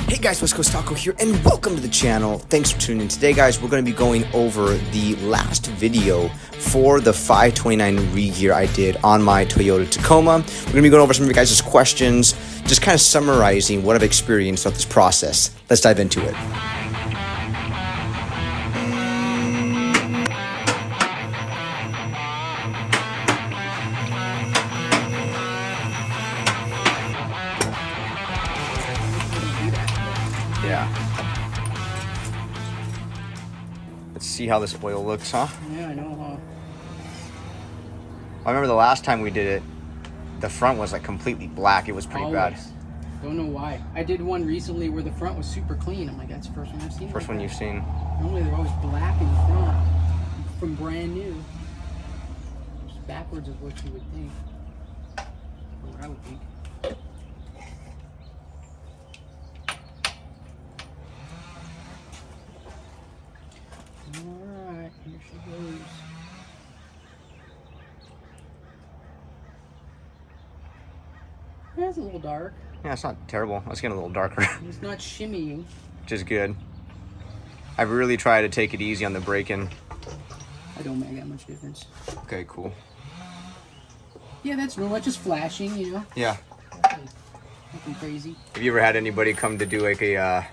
Hey guys, West Coast Taco here, and welcome to the channel. Thanks for tuning in. Today, guys, we're going to be going over the last video for the 529 re-gear I did on my Toyota Tacoma. We're going to be going over some of your guys' questions, just kind of summarizing what I've experienced throughout this process. Let's dive into it. Yeah. Let's see how this oil looks, huh? Yeah, I know, huh? I remember the last time we did it, the front was like completely black. It was pretty bad. Don't know why. I did one recently where the front was super clean. I'm like, that's the first one I've seen. First one you've seen. Normally they're always black in the front from brand new. Just backwards is what you would think. Or what I would think. Alright, here she goes. That's a little dark. Yeah, it's not terrible. It's getting a little darker. It's not shimmying. Which is good. I really try to take it easy on the braking. I don't make that much difference. Okay, cool. Yeah, that's normal. It's just flashing, you know? Yeah. Nothing crazy. Have you ever had anybody come to do like a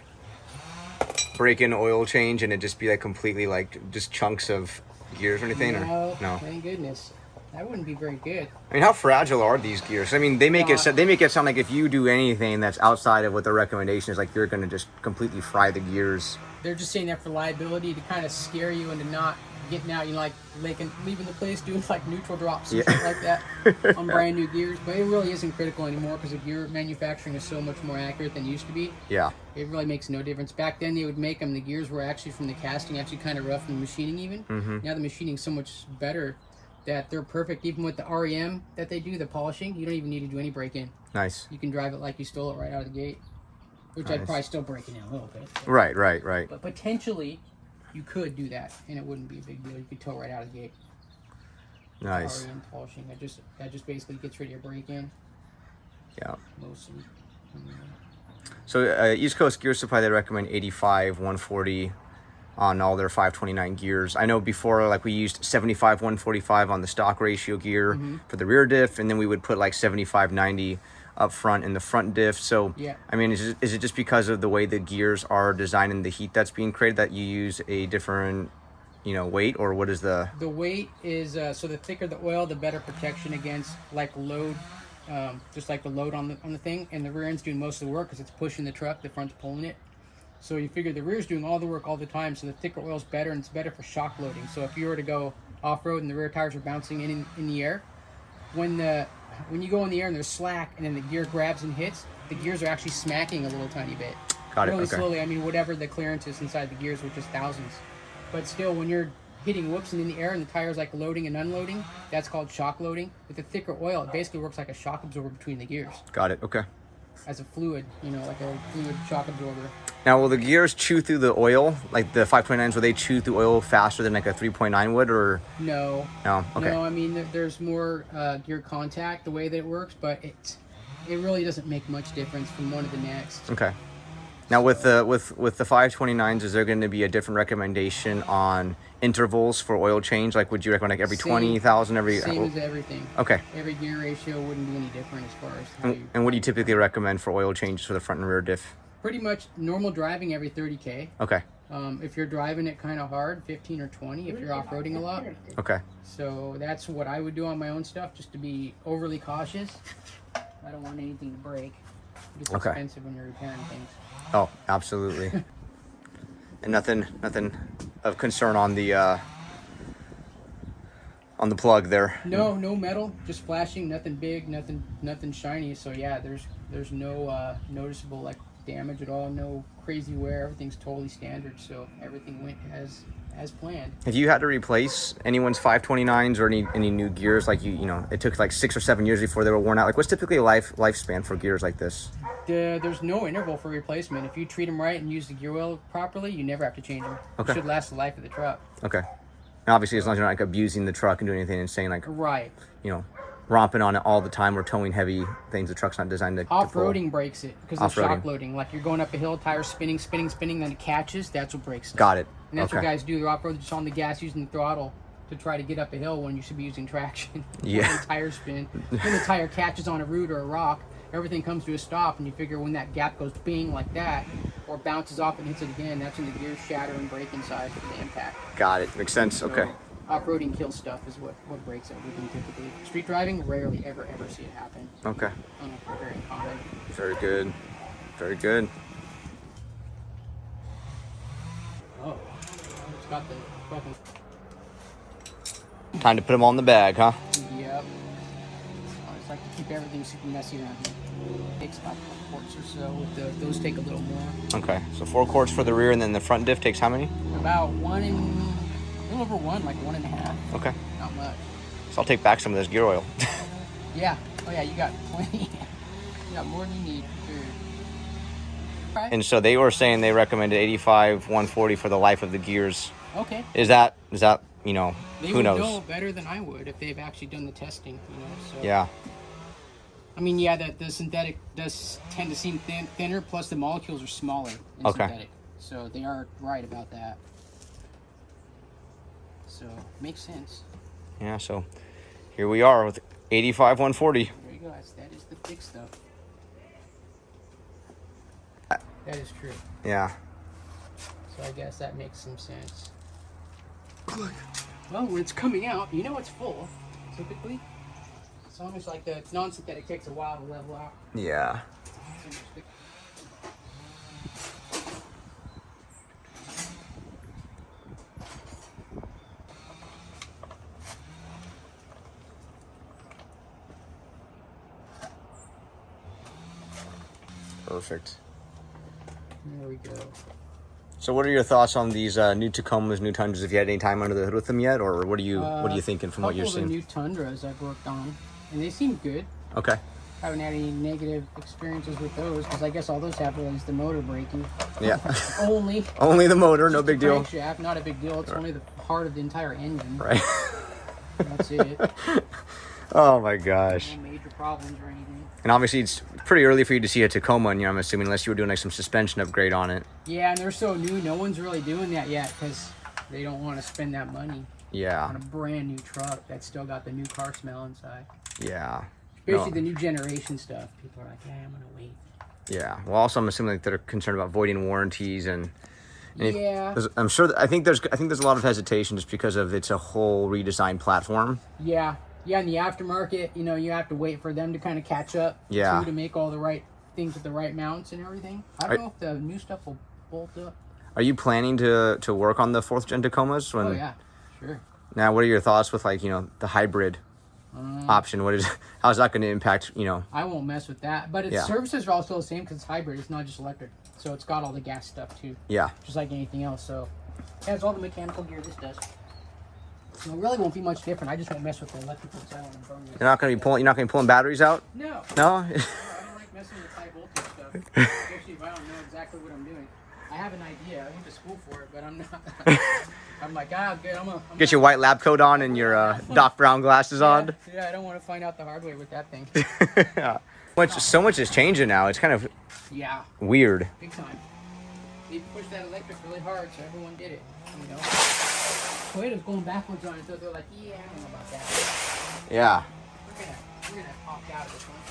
break-in oil change and it just be like completely like just chunks of gears or anything? No, or no? Thank goodness. That wouldn't be very good. I mean, how fragile are these gears? I mean, they make it sound like if you do anything that's outside of what the recommendation is, like you're going to just completely fry the gears. They're just saying that for liability to kind of scare you into not getting out. You know, like leaving the place, doing like neutral drops and stuff like that on brand new gears. But it really isn't critical anymore because the gear manufacturing is so much more accurate than it used to be. Yeah. It really makes no difference. Back then they would make them. The gears were actually from the casting, actually kind of rough in the machining even. Now the machining's so much better that they're perfect. Even with the REM that they do, the polishing, you don't even need to do any break-in. Nice. You can drive it like you stole it right out of the gate. Which I'd probably still break it in a little bit. But, Right. But potentially, you could do that, and it wouldn't be a big deal. You could tow right out of the gate. Nice. REM polishing. That just basically gets rid of your break-in. Yeah. Mostly. So East Coast Gear Supply, they recommend 85, 140 on all their 529 gears. I know before, like we used 75, 145 on the stock ratio gear for the rear diff, and then we would put like 75, 90 up front in the front diff. So yeah. I mean, is it just because of the way the gears are designed and the heat that's being created that you use a different, weight, or what is the weight is so the thicker the oil, the better protection against like load, just like the load on the thing, and the rear end's doing most of the work because it's pushing the truck, the front's pulling it. So you figure the rear's doing all the work all the time, so the thicker oil's better, and it's better for shock loading. So if you were to go off-road and the rear tires are bouncing in the air, when you go in the air and there's slack and then the gear grabs and hits, the gears are actually smacking a little tiny bit. Got it, really okay. slowly. I mean, whatever the clearance is inside the gears, which is thousands. But still, when you're hitting whoops and in the air and the tire's like loading and unloading, that's called shock loading. With the thicker oil, it basically works like a shock absorber between the gears. Got it, okay. As a fluid, like a fluid shock absorber. Now, will the gears chew through the oil? Like the 529s, will they chew through oil faster than like a 3.9 would, or? No. No, okay. No, I mean, there's more gear contact the way that it works, but it really doesn't make much difference from one to the next. Okay. Now, with the 529s, is there going to be a different recommendation on intervals for oil change? Like, would you recommend like every 20,000, every? Same as everything. Okay. Every gear ratio wouldn't be any different as far as how And what do you typically recommend for oil changes for the front and rear diff? Pretty much normal driving every 30K. Okay. If you're driving it kind of hard, 15 or 20 if you're off-roading a lot. Okay. So that's what I would do on my own stuff, just to be overly cautious. I don't want anything to break. It's expensive when you're repairing things. Oh, absolutely. And nothing of concern on the plug there. No metal, just flashing, nothing big, nothing shiny. So yeah, there's no noticeable like damage at all, no crazy wear. Everything's totally standard, so everything went as planned. Have you had to replace anyone's 529s or any new gears? Like it took like 6 or 7 years before they were worn out. Like, what's typically a lifespan for gears like this? There's no interval for replacement. If you treat them right and use the gear oil properly, you never have to change them. Okay. It should last the life of the truck. Okay. And obviously, as long as you're not like abusing the truck and doing anything insane, like right. romping on it all the time or towing heavy things. The truck's not designed to Off-roading breaks it because of Off-roading. shock loading. Like you're going up a hill, tires spinning, then it catches. That's what breaks it. Got it. And that's Okay. what guys do. They're off-road just on the gas using the throttle to try to get up a hill when you should be using traction. Yeah. When the tires spin. When the tire catches on a root or a rock, everything comes to a stop, and you figure when that gap goes bing like that, or bounces off and hits it again, that's when the gears shatter and break inside for the impact. Got it. Makes sense. Okay. Off-roading kill stuff is what breaks everything typically. Street driving, rarely ever see it happen. Okay. Very common. Very good. Very good. Oh, it's got the fucking. Time to put them all in the bag, huh? Yep. I just like to keep everything super messy around here. Takes about 4 quarts or so. With those take a little more. Okay. So 4 quarts for the rear, and then the front diff takes how many? About a little over 1, like 1.5. Okay. Not much. So I'll take back some of this gear oil. Yeah. Oh yeah, you got plenty. You got more than you need. Sure. Right. And so they were saying they recommended 85, 140 for the life of the gears. Okay. Is that you know, They who would knows? know better than I would if they've actually done the testing, you know. So. Yeah. I mean, yeah, the synthetic does tend to seem thinner, plus the molecules are smaller in synthetic. So they are right about that. So, makes sense. Yeah, so here we are with 85, 140. There you go. That is the thick stuff. That is true. Yeah. So I guess that makes some sense. Well, when it's coming out, you know it's full, typically. It's almost like the non-synthetic takes a while to level out. Yeah. Perfect. There we go. So what are your thoughts on these new Tacomas, new Tundras? Have you had any time under the hood with them yet, or what are you thinking from what you're seeing? A couple of the new Tundras I've worked on, and they seem good. Okay. Haven't had any negative experiences with those because I guess all those have is the motor braking. Yeah. Only the motor, no big deal. Crankshaft, not a big deal. It's only the heart of the entire engine. Right. That's it. Oh my gosh. No major problems or anything. And obviously it's pretty early for you to see a Tacoma, and I'm assuming, unless you were doing like some suspension upgrade on it. Yeah, and they're so new, no one's really doing that yet because they don't want to spend that money Yeah. on a brand new truck that's still got the new car smell inside. Yeah. Especially No. the new generation stuff. People are like, yeah, I'm gonna wait. Yeah. Well, also I'm assuming like they're concerned about voiding warranties and Yeah. I'm sure I think there's a lot of hesitation just because of it's a whole redesigned platform. Yeah. Yeah, in the aftermarket, you know, you have to wait for them to kind of catch up Yeah. to make all the right things with the right mounts and everything. I don't know if the new stuff will bolt up. Are you planning to work on the 4th gen Tacomas? Oh, yeah. Sure. Now, what are your thoughts with like, you know, the hybrid option? How's that going to impact, you know? I won't mess with that. But its services are all still the same because it's hybrid. It's not just electric. So it's got all the gas stuff too. Yeah. Just like anything else. So it has all the mechanical gear this does. So it really won't be much different. I just won't mess with the electrical side. I want to burn this. You're not going to be pulling batteries out? No. No? No, I don't like messing with high voltage stuff. Especially if I don't know exactly what I'm doing. I have an idea. I went to school for it, but I'm not. I'm like, good. I'm Get your white lab coat on and your Doc Brown glasses on. Yeah, I don't want to find out the hard way with that thing. Yeah. So much is changing now. It's kind of weird. Big time. They pushed that electric really hard, so everyone did it. You know, Toyota's going backwards on it, so they're like, yeah, I don't know about that. Yeah. We're gonna opt out of this one.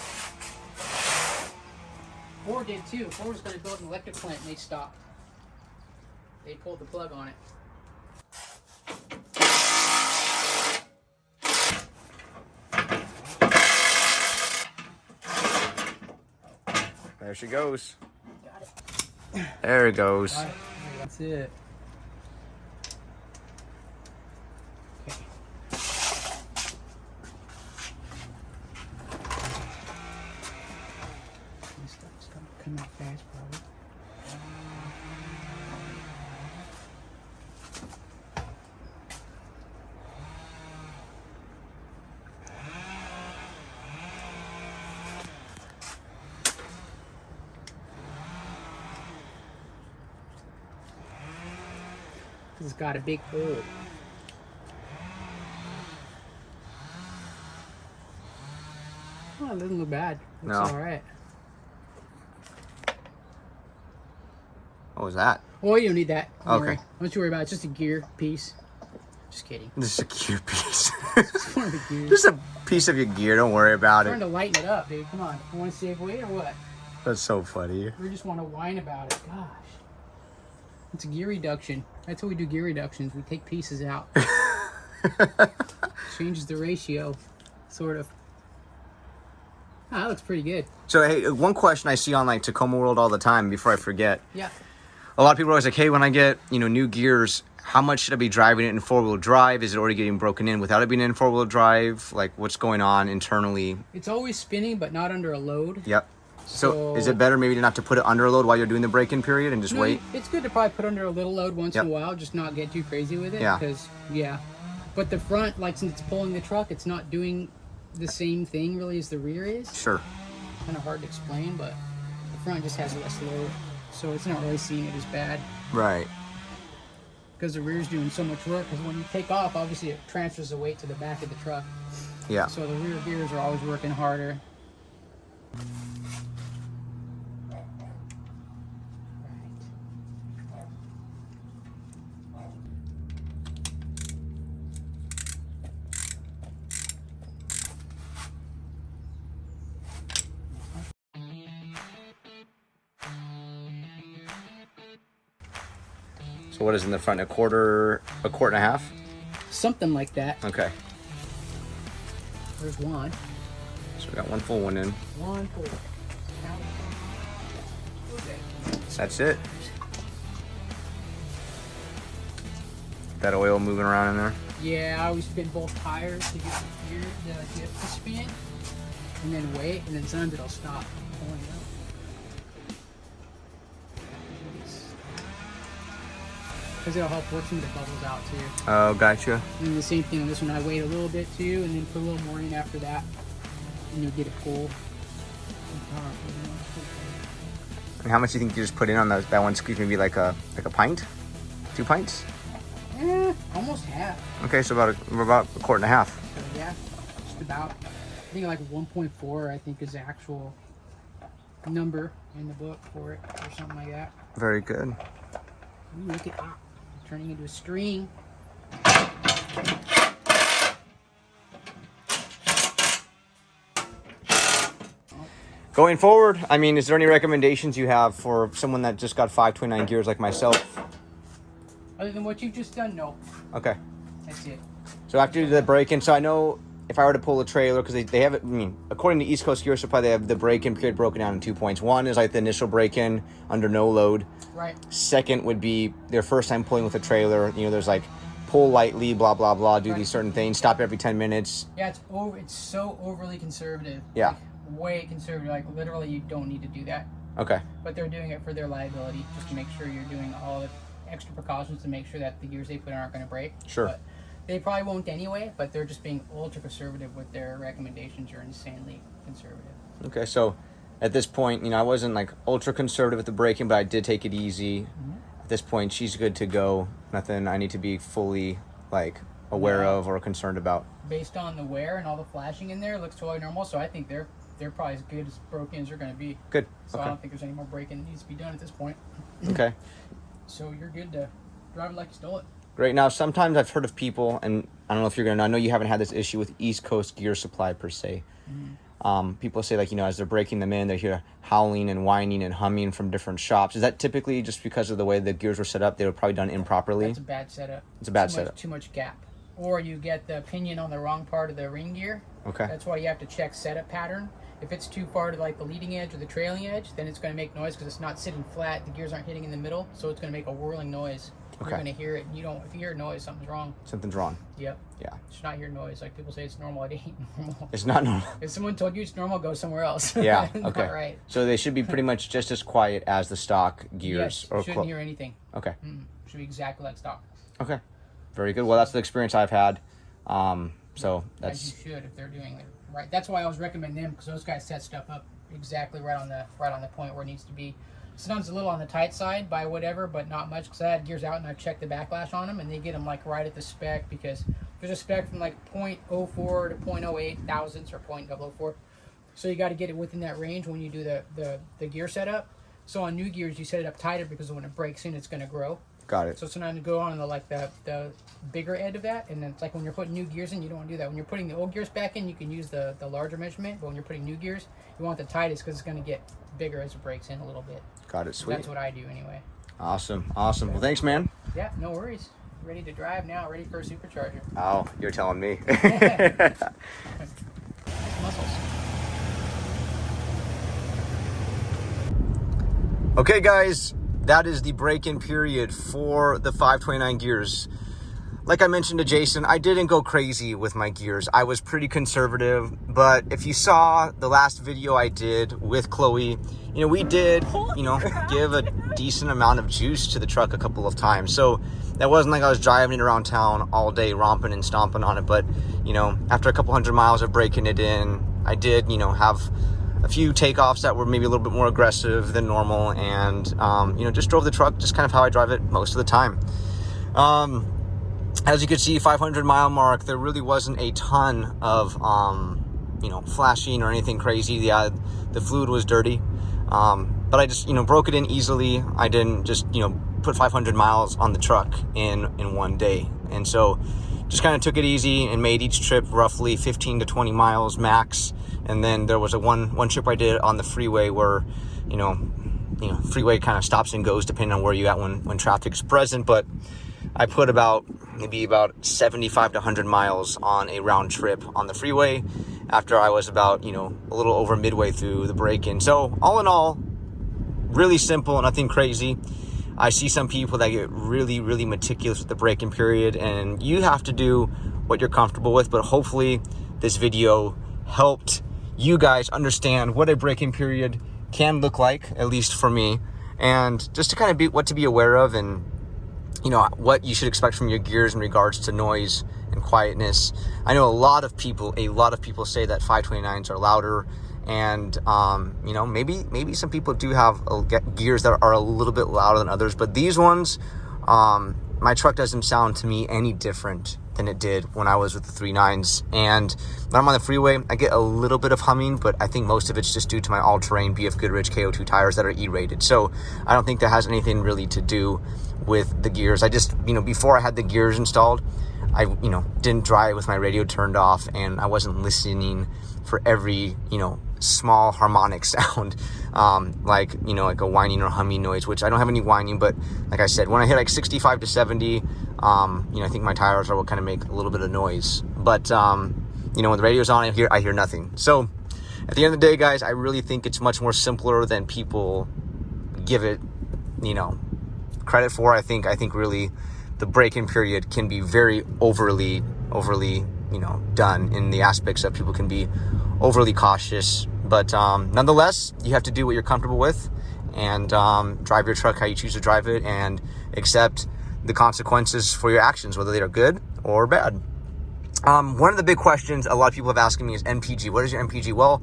Ford did too. Ford was gonna build an electric plant, and they stopped. They pulled the plug on it. There she goes. Got it. There it goes. Got it. That's it. Okay. This stuff's gonna come out fast, probably. It's got a big hole. it doesn't look bad. Looks No. all right. What was that? Oh, you don't need that. Don't Okay. worry. Don't you worry about it. It's just a gear piece. Just kidding. This is a cute piece. It's one of the gears. Just a piece of your gear. Don't worry about Trying it. to lighten it up, dude. Come on. You want to save weight or what? That's so funny. We just want to whine about it. Gosh. It's a gear reduction. That's how we do gear reductions. We take pieces out. Changes the ratio, sort of. Oh, that looks pretty good. So, hey, one question I see on like Tacoma World all the time before I forget. Yeah. A lot of people are always like, hey, when I get, new gears, how much should I be driving it in four-wheel drive? Is it already getting broken in without it being in four-wheel drive? Like, what's going on internally? It's always spinning, but not under a load. Yep. So is it better maybe not to put it under a load while you're doing the break-in period and just No, wait? It's good to probably put under a little load once in a while, just not get too crazy with it. Yeah. Because, But the front, like since it's pulling the truck, it's not doing the same thing really as the rear is. Sure. Kind of hard to explain, but the front just has less load. So it's not really seeing it as bad. Right. Because the rear's doing so much work. Because when you take off, obviously it transfers the weight to the back of the truck. Yeah. So the rear gears are always working harder. So what is in the front? A quart and a half? Something like that. Okay. There's one. So we got one full one in. One full. That's it. That oil moving around in there. Yeah, I always spin both tires to get the dip to spin, and then wait, and then sometimes it'll stop pulling it out. Because it'll help work some of the bubbles out too. Oh, gotcha. And the same thing on this one, I wait a little bit too, and then put a little more in after that, and you'll get it full. And how much do you think you just put in on that one squeeze? Maybe like a pint? 2 pints? Almost half. Okay, so about a quart and a half. So yeah, just about. I think like 1.4, I think is the actual number in the book for it, or something like that. Very good. Ooh, look at that. Turning into a string. Going forward, I mean, is there any recommendations you have for someone that just got 529 gears like myself? Other than what you've just done, no. Okay. That's it. So after the break-in, so I know if I were to pull a trailer, because they have it, I mean, according to East Coast Gear Supply, they have the break-in period broken down in 2 points. One is like the initial break-in under no load. Right. Second would be their first time pulling with a trailer. There's like pull lightly, blah, blah, blah, do these certain things, stop every 10 minutes. Yeah, it's so overly conservative. Yeah. Like, way conservative. Like, literally, you don't need to do that. Okay. But they're doing it for their liability, just to make sure you're doing all the extra precautions to make sure that the gears they put in aren't going to break. Sure. But they probably won't anyway, but they're just being ultra conservative with their recommendations. Are insanely conservative. Okay, so at this point, I wasn't like ultra conservative with the braking, but I did take it easy. Mm-hmm. At this point, she's good to go. Nothing I need to be fully like aware of or concerned about. Based on the wear and all the flashing in there, it looks totally normal. So I think they're probably as good as broken as they're going to be. Good. So Okay. I don't think there's any more braking that needs to be done at this point. Okay. So you're good to drive it like you stole it. Great. Now, sometimes I've heard of people, and I don't know if you're going to, I know you haven't had this issue with East Coast Gear Supply per se. People say, like, as they're breaking them in, they hear howling and whining and humming from different shops. Is that typically just because of the way the gears were set up? They were probably done improperly? That's a bad setup. It's a bad setup. Too much gap. Or you get the pinion on the wrong part of the ring gear. Okay. That's why you have to check setup pattern. If it's too far to like the leading edge or the trailing edge, then it's going to make noise because it's not sitting flat. The gears aren't hitting in the middle, so it's going to make a whirling noise. Okay. You're going to hear it. And if you hear noise, something's wrong. Something's wrong. Yep. Yeah. You should not hear noise. Like people say it's normal. It ain't normal. It's not normal. If someone told you it's normal, go somewhere else. Yeah. Not Okay. right. So they should be pretty much just as quiet as the stock gears. Yes, shouldn't hear anything. Okay. Should be exactly like stock. Okay. Very good. Well, that's the experience I've had. So that's... As you should if they're doing it right. That's why I always recommend them, because those guys set stuff up exactly right on the point where it needs to be. Sometimes a little on the tight side by whatever, but not much, because I had gears out and I've checked the backlash on them, and they get them like right at the spec, because there's a spec from like 0.04 to 0.08 thousandths or 0.004 So you got to get it within that range when you do the gear setup. So on new gears, you set it up tighter because when it breaks in, it's going to grow. Got it. So sometimes you go on the bigger end of that, and then it's like when you're putting new gears in, you don't want to do that. When you're putting the old gears back in, you can use the larger measurement, but when you're putting new gears, you want the tightest because it's going to get bigger as it breaks in a little bit. Got it. Sweet. That's what I do anyway. Awesome. Awesome. Well, thanks, man. Yeah, no worries. Ready to drive now, ready for a supercharger. Oh, you're telling me. Nice muscles. Okay, guys, that is the break-in period for the 529 gears. Like I mentioned to Jason, I didn't go crazy with my gears. I was pretty conservative, but if you saw the last video I did with Chloe, we did, give a decent amount of juice to the truck a couple of times. So that wasn't like I was driving it around town all day, romping and stomping on it. But, after a couple hundred miles of breaking it in, I did, have a few takeoffs that were maybe a little bit more aggressive than normal, and just drove the truck just kind of how I drive it most of the time. As you can see, 500-mile mark, there really wasn't a ton of flashing or anything crazy. The fluid was dirty, but I just broke it in easily. I didn't just put 500 miles on the truck in one day, and so just kind of took it easy and made each trip roughly 15 to 20 miles max. And then there was one trip I did on the freeway where, freeway kind of stops and goes depending on where you at when traffic's present. But I put maybe about 75 to 100 miles on a round trip on the freeway after I was about, a little over midway through the break-in. So all in all, really simple, nothing crazy. I see some people that get really, really meticulous with the break-in period, and you have to do what you're comfortable with. But hopefully this video helped you guys understand what a break-in period can look like, at least for me, and just to kind of be what to be aware of, and what you should expect from your gears in regards to noise and quietness. I know a lot of people say that 529s are louder, and maybe some people do have gears that are a little bit louder than others, but these ones, my truck doesn't sound to me any different than it did when I was with the 3.9s. And when I'm on the freeway, I get a little bit of humming, but I think most of it's just due to my all-terrain BF Goodrich KO2 tires that are E-rated. So I don't think that has anything really to do with the gears. I just, before I had the gears installed, I, didn't drive with my radio turned off, and I wasn't listening for every, small harmonic sound, like a whining or humming noise, which I don't have any whining, but like I said, when I hit like 65 to 70, I think my tires are what kind of make a little bit of noise. But when the radio's on, I hear nothing. So at the end of the day, guys, I really think it's much more simpler than people give it credit for. I think really the break-in period can be very overly done in the aspects that people can be overly cautious. But nonetheless, you have to do what you're comfortable with, and drive your truck how you choose to drive it, and accept the consequences for your actions, whether they are good or bad. One of the big questions a lot of people have asked me is MPG. What is your MPG? Well,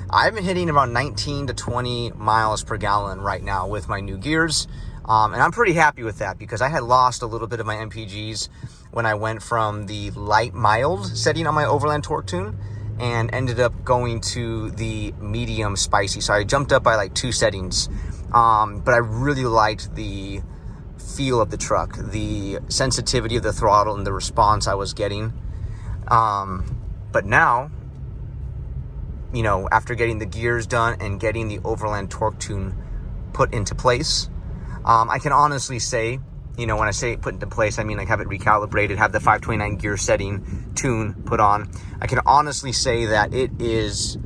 I've been hitting around 19 to 20 miles per gallon right now with my new gears. And I'm pretty happy with that, because I had lost a little bit of my MPGs when I went from the light mild setting on my Overland Torque Tune and ended up going to the medium spicy. So I jumped up by like 2 settings. But I really liked the feel of the truck, the sensitivity of the throttle, and the response I was getting. But now, after getting the gears done and getting the Overland Torque Tune put into place, I can honestly say, when I say put into place, I mean like have it recalibrated, have the 529 gear setting tune put on. I can honestly say that it is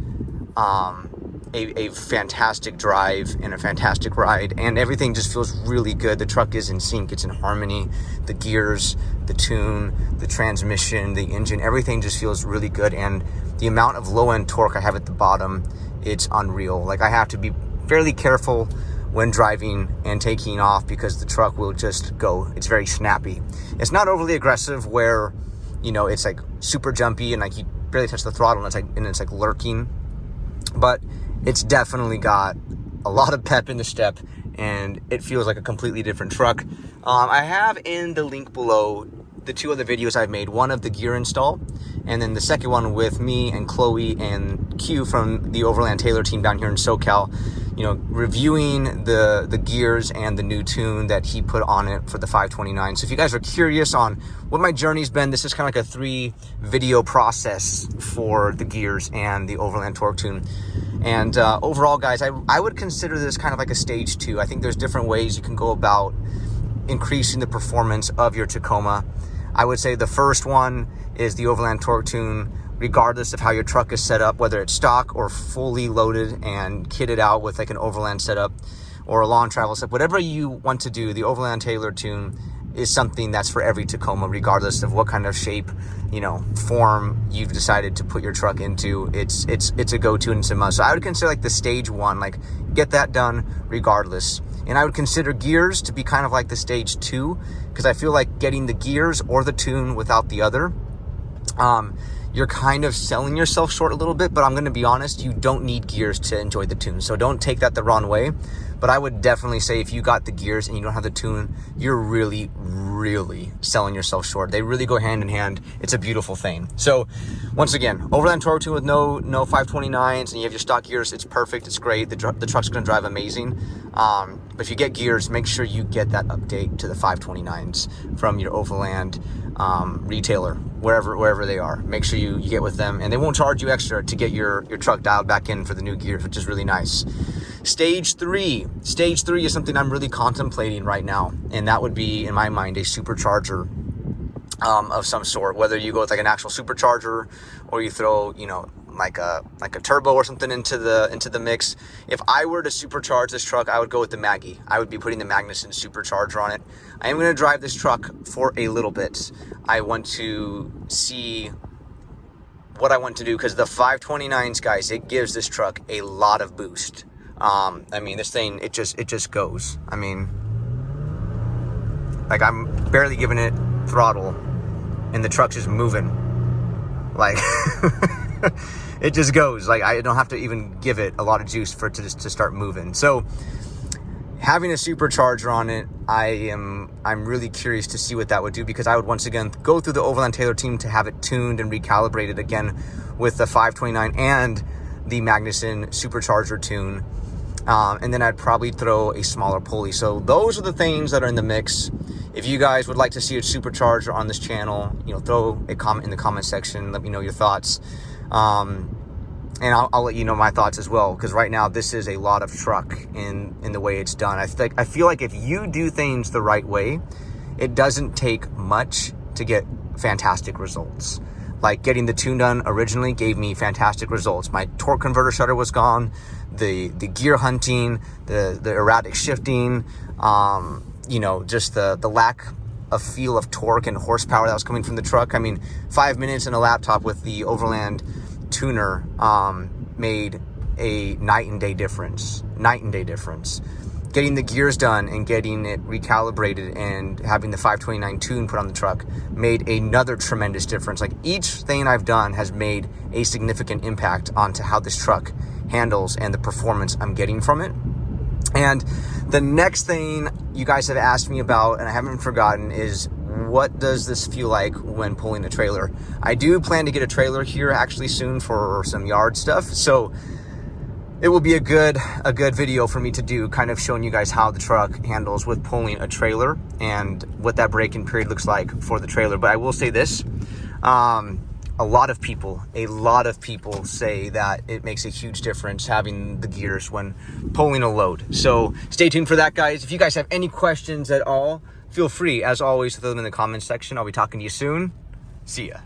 a fantastic drive and a fantastic ride, and everything just feels really good. The truck is in sync, it's in harmony. The gears, the tune, the transmission, the engine, everything just feels really good. And the amount of low-end torque I have at the bottom, it's unreal. Like, I have to be fairly careful when driving and taking off, because the truck will just go. It's very snappy. It's not overly aggressive where, it's like super jumpy and like you barely touch the throttle and it's like lurking. But it's definitely got a lot of pep in the step, and it feels like a completely different truck. I have in the link below the two other videos I've made, one of the gear install, and then the second one with me and Chloe and Q from the Overland Taylor team down here in SoCal, you know, reviewing the gears and the new tune that he put on it for the 529. So if you guys are curious on what my journey's been, this is kind of like a 3 video process for the gears and the Overland torque tune. And overall, guys, I would consider this kind of like a stage 2. I think there's different ways you can go about increasing the performance of your Tacoma. I would say the first one is the Overland torque tune, regardless of how your truck is set up, whether it's stock or fully loaded and kitted out with like an Overland setup or a long travel setup. Whatever you want to do, the Overland Taylor tune is something that's for every Tacoma, regardless of what kind of shape, you know, form you've decided to put your truck into. It's a go-to and it's a must. So I would consider like the stage 1, like get that done regardless. And I would consider gears to be kind of like the stage 2, because I feel like getting the gears or the tune without the other, you're kind of selling yourself short a little bit. But I'm going to be honest, you don't need gears to enjoy the tune. So don't take that the wrong way. But I would definitely say if you got the gears and you don't have the tune, you're really, really selling yourself short. They really go hand in hand. It's a beautiful thing. So once again, Overland torque tune with no 529s, and you have your stock gears. It's perfect. It's great. The truck's going to drive amazing. But if you get gears, make sure you get that update to the 529s from your Overland retailer, wherever they are. Make sure you get with them, and they won't charge you extra to get your truck dialed back in for the new gears, which is really nice. Stage 3 is something I'm really contemplating right now, and that would be, in my mind, a supercharger of some sort. Whether you go with like an actual supercharger or you throw, you know, like a turbo or something into the mix. If I were to supercharge this truck, I would go with the Maggie. I would be putting the Magnuson supercharger on it. I am going to drive this truck for a little bit. I want to see what I want to do, because the 529s, guys, it gives this truck a lot of boost. I mean, this thing, it just goes. I mean, like, I'm barely giving it throttle and the truck's just moving. Like, it just goes. Like, I don't have to even give it a lot of juice for it to start moving. So having a supercharger on it, I'm really curious to see what that would do, because I would once again go through the Overland Taylor team to have it tuned and recalibrated again with the 529 and the Magnuson supercharger tune. And then I'd probably throw a smaller pulley. So those are the things that are in the mix. If you guys would like to see a supercharger on this channel, you know, throw a comment in the comment section. Let me know your thoughts. And I'll let you know my thoughts as well, because right now this is a lot of truck in the way it's done. I feel like if you do things the right way, it doesn't take much to get fantastic results. Like getting the tune done originally gave me fantastic results. My torque converter shutter was gone. The gear hunting, the erratic shifting, you know, just the lack of feel of torque and horsepower that was coming from the truck. I mean, 5 minutes in a laptop with the Overland tuner made a night and day difference. Getting the gears done and getting it recalibrated and having the 529 tune put on the truck made another tremendous difference. Like, each thing I've done has made a significant impact onto how this truck handles and the performance I'm getting from it. And the next thing you guys have asked me about, and I haven't forgotten, is what does this feel like when pulling a trailer? I do plan to get a trailer here actually soon for some yard stuff. So it will be a good video for me to do, kind of showing you guys how the truck handles with pulling a trailer and what that braking period looks like for the trailer. But I will say this, a lot of people say that it makes a huge difference having the gears when pulling a load. So stay tuned for that, guys. If you guys have any questions at all, feel free, as always, to throw them in the comments section. I'll be talking to you soon. See ya.